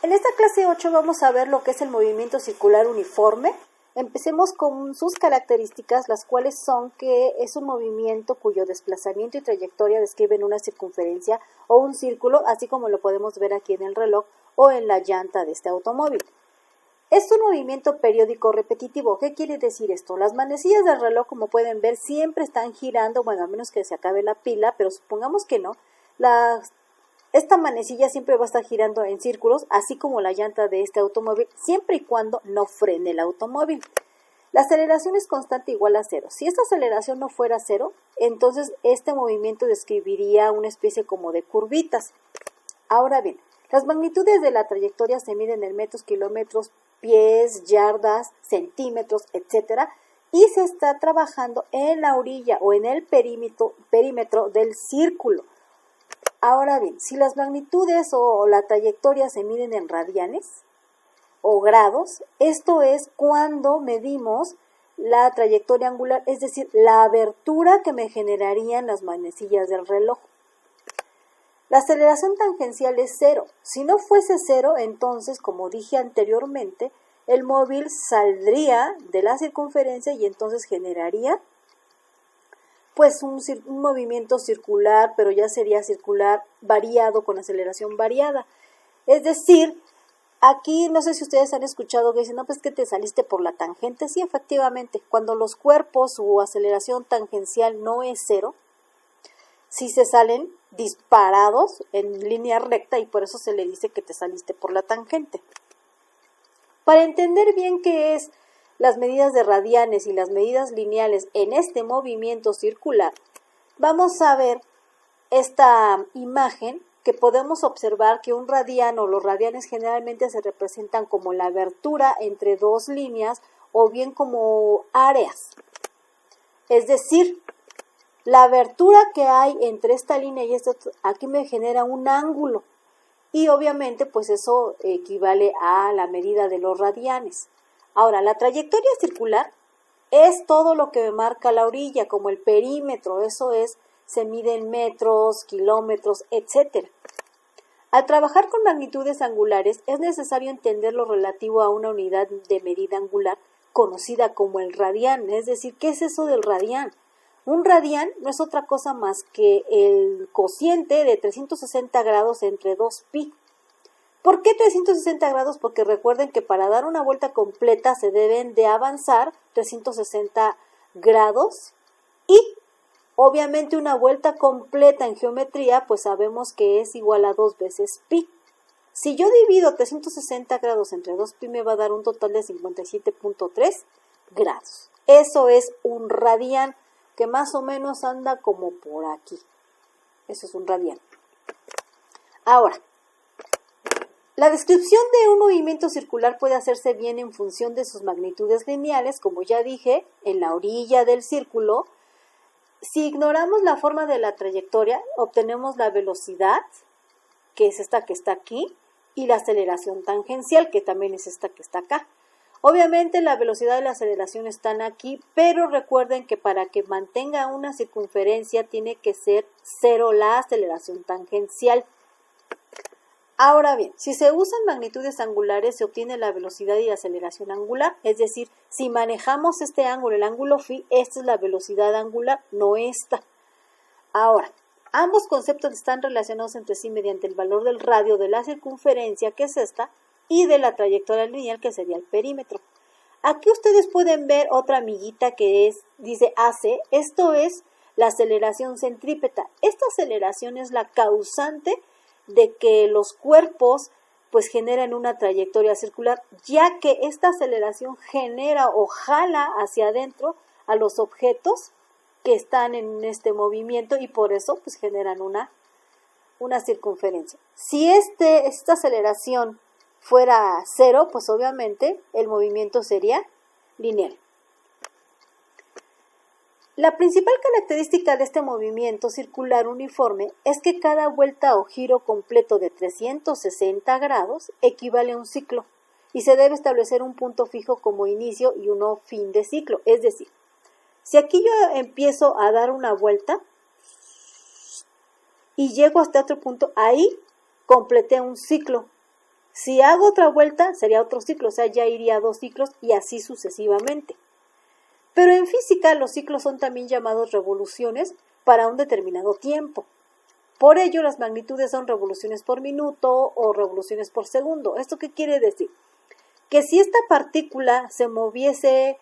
En esta clase 8 vamos a ver lo que es el movimiento circular uniforme. Empecemos con sus características, las cuales son que es un movimiento cuyo desplazamiento y trayectoria describen una circunferencia o un círculo, así como lo podemos ver aquí en el reloj o en la llanta de este automóvil. Es un movimiento periódico repetitivo. ¿Qué quiere decir esto? Las manecillas del reloj, como pueden ver, siempre están girando, bueno, a menos que se acabe la pila, pero supongamos que no. Esta manecilla siempre va a estar girando en círculos, así como la llanta de este automóvil, siempre y cuando no frene el automóvil. La aceleración es constante igual a 0. Si esta aceleración no fuera 0, entonces este movimiento describiría una especie como de curvitas. Ahora bien, las magnitudes de la trayectoria se miden en metros, kilómetros, pies, yardas, centímetros, etc. Y se está trabajando en la orilla o en el perímetro del círculo. Ahora bien, si las magnitudes o la trayectoria se miden en radianes o grados, esto es cuando medimos la trayectoria angular, es decir, la abertura que me generarían las manecillas del reloj. La aceleración tangencial es 0. Si no fuese 0, entonces, como dije anteriormente, el móvil saldría de la circunferencia y entonces generaría pues un movimiento circular, pero ya sería circular variado con aceleración variada. Es decir, aquí no sé si ustedes han escuchado que dicen, no, pues que te saliste por la tangente. Sí, efectivamente, cuando los cuerpos, su aceleración tangencial no es 0, sí se salen disparados en línea recta y por eso se le dice que te saliste por la tangente. Para entender bien qué es las medidas de radianes y las medidas lineales en este movimiento circular, vamos a ver esta imagen que podemos observar que un radián o los radianes generalmente se representan como la abertura entre dos líneas o bien como áreas. Es decir, la abertura que hay entre esta línea y esta aquí me genera un ángulo y obviamente pues eso equivale a la medida de los radianes. Ahora, la trayectoria circular es todo lo que me marca la orilla, como el perímetro, eso es, se mide en metros, kilómetros, etc. Al trabajar con magnitudes angulares, es necesario entender lo relativo a una unidad de medida angular conocida como el radián. Es decir, ¿qué es eso del radián? Un radián no es otra cosa más que el cociente de 360 grados entre 2pi. ¿Por qué 360 grados? Porque recuerden que para dar una vuelta completa se deben de avanzar 360 grados y obviamente una vuelta completa en geometría pues sabemos que es igual a 2 veces pi. Si yo divido 360 grados entre 2pi me va a dar un total de 57.3 grados. Eso es un radián que más o menos anda como por aquí. Eso es un radián. Ahora, la descripción de un movimiento circular puede hacerse bien en función de sus magnitudes lineales, como ya dije, en la orilla del círculo. Si ignoramos la forma de la trayectoria, obtenemos la velocidad, que es esta que está aquí, y la aceleración tangencial, que también es esta que está acá. Obviamente la velocidad y la aceleración están aquí, pero recuerden que para que mantenga una circunferencia tiene que ser 0 la aceleración tangencial. Ahora bien, si se usan magnitudes angulares se obtiene la velocidad y la aceleración angular, es decir, si manejamos este ángulo, el ángulo phi, esta es la velocidad angular, no esta. Ahora, ambos conceptos están relacionados entre sí mediante el valor del radio de la circunferencia, que es esta, y de la trayectoria lineal, que sería el perímetro. Aquí ustedes pueden ver otra amiguita que dice AC, esto es la aceleración centrípeta. Esta aceleración es la causante de que los cuerpos pues generan una trayectoria circular, ya que esta aceleración genera o jala hacia adentro a los objetos que están en este movimiento y por eso pues generan una circunferencia. Si esta aceleración fuera 0, pues obviamente el movimiento sería lineal. La principal característica de este movimiento circular uniforme es que cada vuelta o giro completo de 360 grados equivale a un ciclo y se debe establecer un punto fijo como inicio y uno fin de ciclo. Es decir, si aquí yo empiezo a dar una vuelta y llego hasta otro punto, ahí completé un ciclo. Si hago otra vuelta, sería otro ciclo, o sea, ya iría 2 ciclos y así sucesivamente. Pero en física los ciclos son también llamados revoluciones para un determinado tiempo. Por ello, las magnitudes son revoluciones por minuto o revoluciones por segundo. ¿Esto qué quiere decir? Que si esta partícula se moviese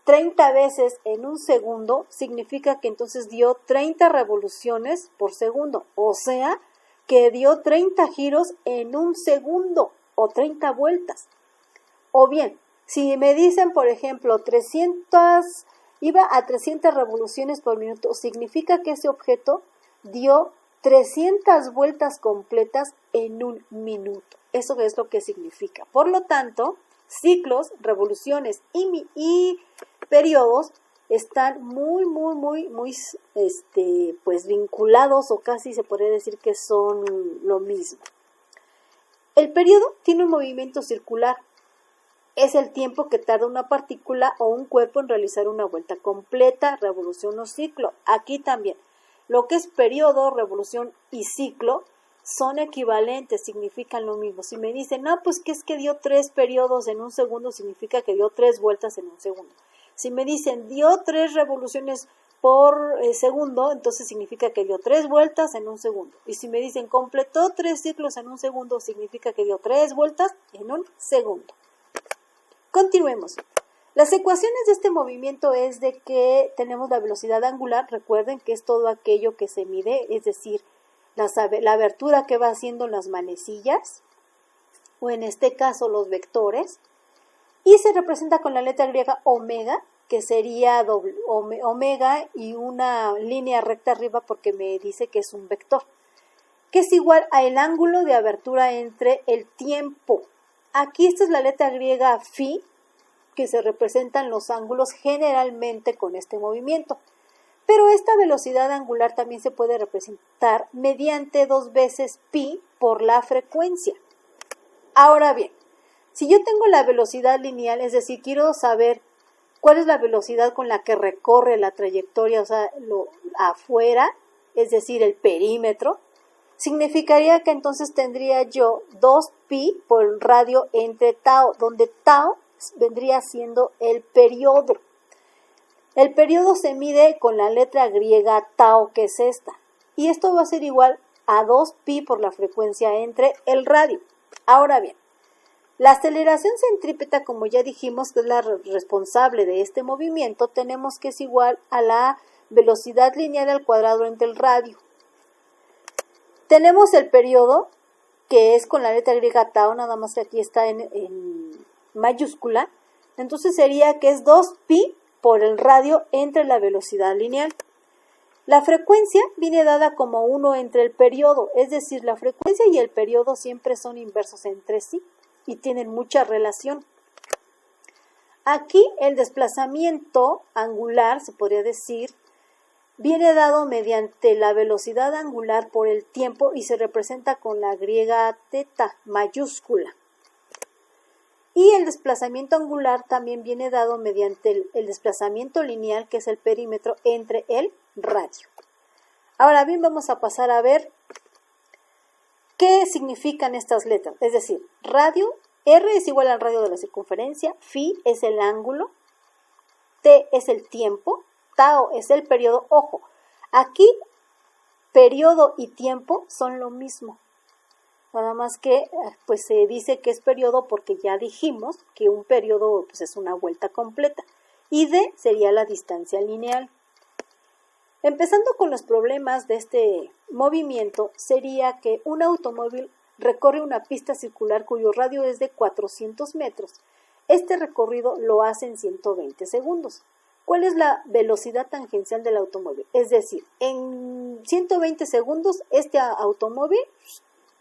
30 veces en un segundo, significa que entonces dio 30 revoluciones por segundo. O sea, que dio 30 giros en un segundo o 30 vueltas. O bien, si me dicen, por ejemplo, iba a 300 revoluciones por minuto, significa que ese objeto dio 300 vueltas completas en un minuto. Eso es lo que significa. Por lo tanto, ciclos, revoluciones y periodos están muy pues vinculados, o casi se podría decir que son lo mismo. El periodo tiene un movimiento circular. Es el tiempo que tarda una partícula o un cuerpo en realizar una vuelta completa, revolución o ciclo. Aquí también, lo que es periodo, revolución y ciclo son equivalentes, significan lo mismo. Si me dicen, no, pues que es que dio 3 periodos en un segundo, significa que dio 3 vueltas en un segundo. Si me dicen, dio 3 revoluciones por segundo, entonces significa que dio 3 vueltas en un segundo. Y si me dicen, completó 3 ciclos en un segundo, significa que dio 3 vueltas en un segundo. Continuemos. Las ecuaciones de este movimiento es de que tenemos la velocidad angular, recuerden que es todo aquello que se mide, es decir, la abertura que va haciendo las manecillas, o en este caso los vectores, y se representa con la letra griega omega, que sería omega y una línea recta arriba porque me dice que es un vector, que es igual al ángulo de abertura entre el tiempo. Aquí esta es la letra griega phi, que se representan los ángulos generalmente con este movimiento. Pero esta velocidad angular también se puede representar mediante 2 veces pi por la frecuencia. Ahora bien, si yo tengo la velocidad lineal, es decir, quiero saber cuál es la velocidad con la que recorre la trayectoria, o sea, lo afuera, es decir, el perímetro, significaría que entonces tendría yo 2pi por radio entre tau, donde tau vendría siendo el periodo. El periodo se mide con la letra griega tau, que es esta. Y esto va a ser igual a 2pi por la frecuencia entre el radio. Ahora bien, la aceleración centrípeta, como ya dijimos, que es la responsable de este movimiento, tenemos que es igual a la velocidad lineal al cuadrado entre el radio. Tenemos el periodo, que es con la letra griega tau, nada más que aquí está en mayúscula. Entonces sería que es 2pi por el radio entre la velocidad lineal. La frecuencia viene dada como 1 entre el periodo, es decir, la frecuencia y el periodo siempre son inversos entre sí y tienen mucha relación. Aquí el desplazamiento angular, se podría decir, viene dado mediante la velocidad angular por el tiempo y se representa con la griega teta mayúscula. Y el desplazamiento angular también viene dado mediante el desplazamiento lineal, que es el perímetro, entre el radio. Ahora bien, vamos a pasar a ver qué significan estas letras. Es decir, radio, R es igual al radio de la circunferencia, phi es el ángulo, T es el tiempo, tau es el periodo. Ojo, aquí periodo y tiempo son lo mismo. Nada más que pues se dice que es periodo porque ya dijimos que un periodo pues, es una vuelta completa. Y D sería la distancia lineal. Empezando con los problemas de este movimiento, sería que un automóvil recorre una pista circular cuyo radio es de 400 metros. Este recorrido lo hace en 120 segundos. ¿Cuál es la velocidad tangencial del automóvil? Es decir, en 120 segundos este automóvil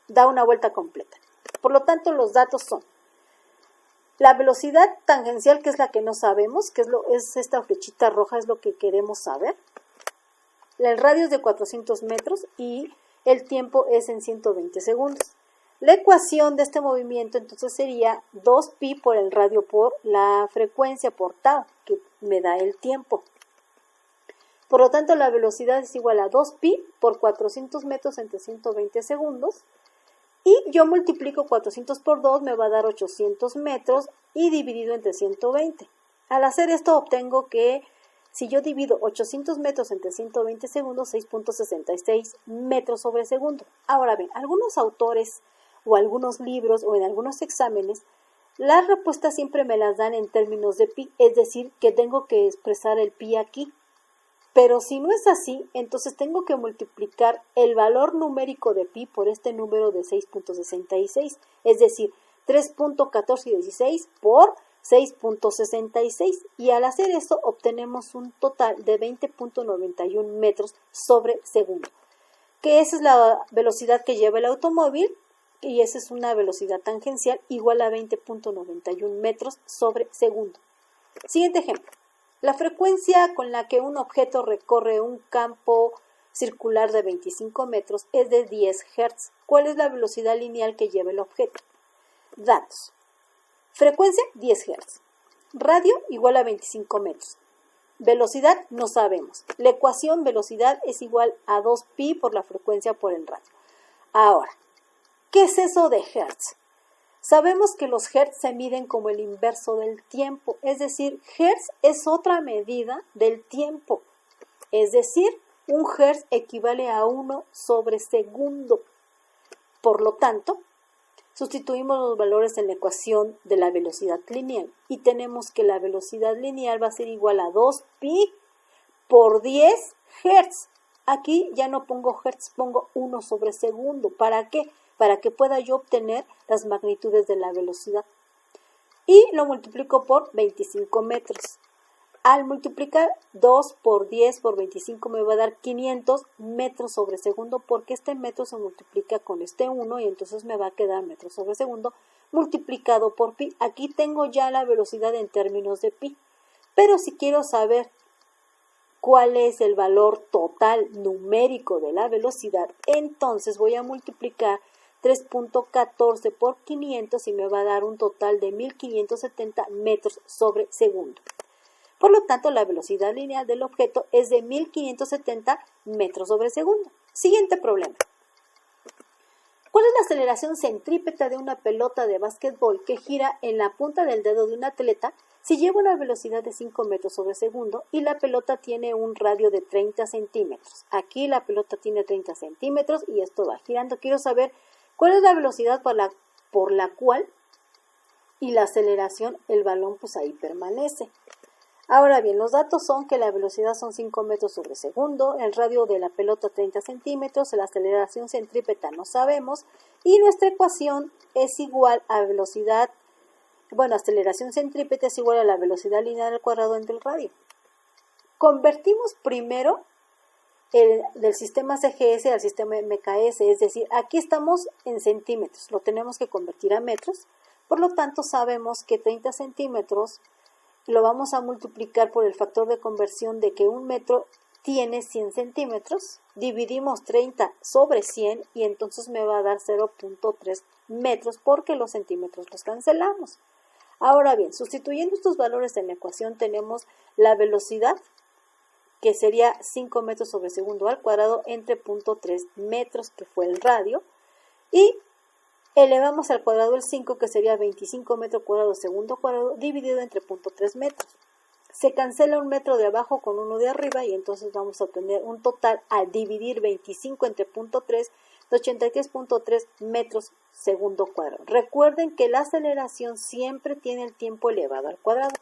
da una vuelta completa. Por lo tanto, los datos son la velocidad tangencial, que es la que no sabemos, que es esta flechita roja, es lo que queremos saber. El radio es de 400 metros y el tiempo es en 120 segundos. La ecuación de este movimiento entonces sería 2pi por el radio por la frecuencia por tau, que me da el tiempo. Por lo tanto, la velocidad es igual a 2pi por 400 metros entre 120 segundos. Y yo multiplico 400 por 2, me va a dar 800 metros y dividido entre 120. Al hacer esto obtengo que si yo divido 800 metros entre 120 segundos, 6.66 metros sobre segundo. Ahora bien, algunos autores o algunos libros o en algunos exámenes, las respuestas siempre me las dan en términos de pi, es decir, que tengo que expresar el pi aquí. Pero si no es así, entonces tengo que multiplicar el valor numérico de pi por este número de 6.66, es decir, 3.1416 por 6.66, y al hacer esto obtenemos un total de 20.91 metros sobre segundo, que esa es la velocidad que lleva el automóvil, y esa es una velocidad tangencial igual a 20.91 metros sobre segundo. Siguiente ejemplo. La frecuencia con la que un objeto recorre un campo circular de 25 metros es de 10 Hz. ¿Cuál es la velocidad lineal que lleva el objeto? Datos. Frecuencia, 10 Hz. Radio igual a 25 metros. Velocidad, no sabemos. La ecuación velocidad es igual a 2pi por la frecuencia por el radio. Ahora, ¿qué es eso de Hertz? Sabemos que los Hertz se miden como el inverso del tiempo, es decir, Hertz es otra medida del tiempo. Es decir, un Hertz equivale a 1 sobre segundo. Por lo tanto, sustituimos los valores en la ecuación de la velocidad lineal y tenemos que la velocidad lineal va a ser igual a 2pi por 10 Hz. Aquí ya no pongo Hz, pongo 1 sobre segundo. ¿Para qué? Para que pueda yo obtener las magnitudes de la velocidad. Y lo multiplico por 25 metros. Al multiplicar 2 por 10 por 25 me va a dar 500 metros sobre segundo, porque este metro se multiplica con este 1 y entonces me va a quedar metros sobre segundo multiplicado por pi. Aquí tengo ya la velocidad en términos de pi. Pero si quiero saber cuál es el valor total numérico de la velocidad, entonces voy a multiplicar 3.14 por 500 y me va a dar un total de 1570 metros sobre segundo. Por lo tanto, la velocidad lineal del objeto es de 1570 metros sobre segundo. Siguiente problema. ¿Cuál es la aceleración centrípeta de una pelota de básquetbol que gira en la punta del dedo de un atleta si lleva una velocidad de 5 metros sobre segundo y la pelota tiene un radio de 30 centímetros? Aquí la pelota tiene 30 centímetros y esto va girando. Quiero saber cuál es la velocidad por la cual y la aceleración el balón pues ahí permanece. Ahora bien, los datos son que la velocidad son 5 metros sobre segundo, el radio de la pelota 30 centímetros, la aceleración centrípeta no sabemos, y nuestra ecuación es igual a aceleración centrípeta es igual a la velocidad lineal al cuadrado entre el radio. Convertimos primero del sistema CGS al sistema MKS, es decir, aquí estamos en centímetros, lo tenemos que convertir a metros, por lo tanto sabemos que 30 centímetros lo vamos a multiplicar por el factor de conversión de que un metro tiene 100 centímetros, dividimos 30 sobre 100 y entonces me va a dar 0.3 metros porque los centímetros los cancelamos. Ahora bien, sustituyendo estos valores en la ecuación tenemos la velocidad, que sería 5 metros sobre segundo al cuadrado entre 0.3 metros, que fue el radio, y elevamos al cuadrado el 5, que sería 25 metros cuadrados segundo cuadrado, dividido entre 0.3 metros. Se cancela un metro de abajo con uno de arriba y entonces vamos a obtener un total al dividir 25 entre 0.3 de 83.3 metros segundo cuadrado. Recuerden que la aceleración siempre tiene el tiempo elevado al cuadrado.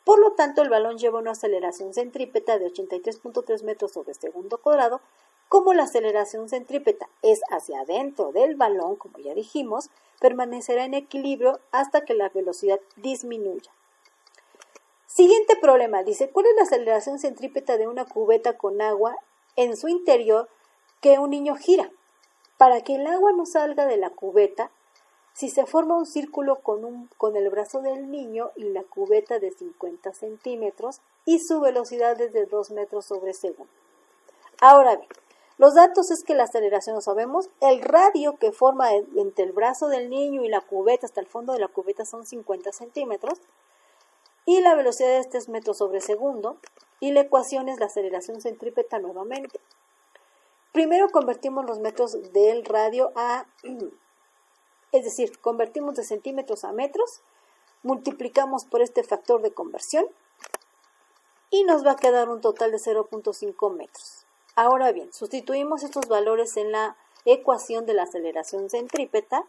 Por lo tanto, el balón lleva una aceleración centrípeta de 83.3 metros sobre segundo cuadrado. Como la aceleración centrípeta es hacia adentro del balón, como ya dijimos, permanecerá en equilibrio hasta que la velocidad disminuya. Siguiente problema, dice, ¿cuál es la aceleración centrípeta de una cubeta con agua en su interior que un niño gira? Para que el agua no salga de la cubeta, si se forma un círculo con el brazo del niño y la cubeta de 50 centímetros y su velocidad es de 2 metros sobre segundo. Ahora bien, los datos es que la aceleración no sabemos, el radio que forma entre el brazo del niño y la cubeta hasta el fondo de la cubeta son 50 centímetros y la velocidad es 3 metros sobre segundo y la ecuación es la aceleración centrípeta nuevamente. Primero convertimos los metros del radio a Es decir, convertimos de centímetros a metros, multiplicamos por este factor de conversión y nos va a quedar un total de 0.5 metros. Ahora bien, sustituimos estos valores en la ecuación de la aceleración centrípeta,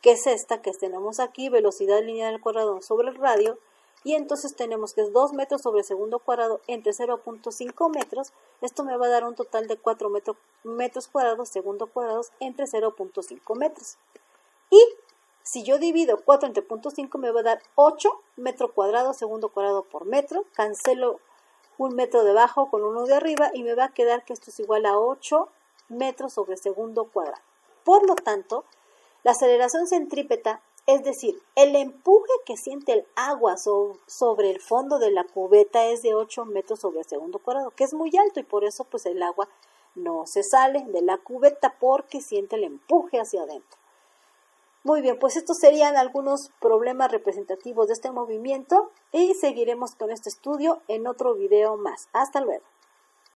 que es esta que tenemos aquí, velocidad lineal al cuadrado sobre el radio, y entonces tenemos que es 2 metros sobre segundo cuadrado entre 0.5 metros. Esto me va a dar un total de 4 metros cuadrados segundo cuadrados entre 0.5 metros. Y si yo divido 4 entre 0.5 me va a dar 8 metros cuadrados segundo cuadrado por metro. Cancelo un metro debajo con uno de arriba y me va a quedar que esto es igual a 8 metros sobre segundo cuadrado. Por lo tanto, la aceleración centrípeta, es decir, el empuje que siente el agua sobre el fondo de la cubeta es de 8 metros sobre segundo cuadrado, que es muy alto y por eso pues el agua no se sale de la cubeta porque siente el empuje hacia adentro. Muy bien, pues estos serían algunos problemas representativos de este movimiento y seguiremos con este estudio en otro video más. Hasta luego.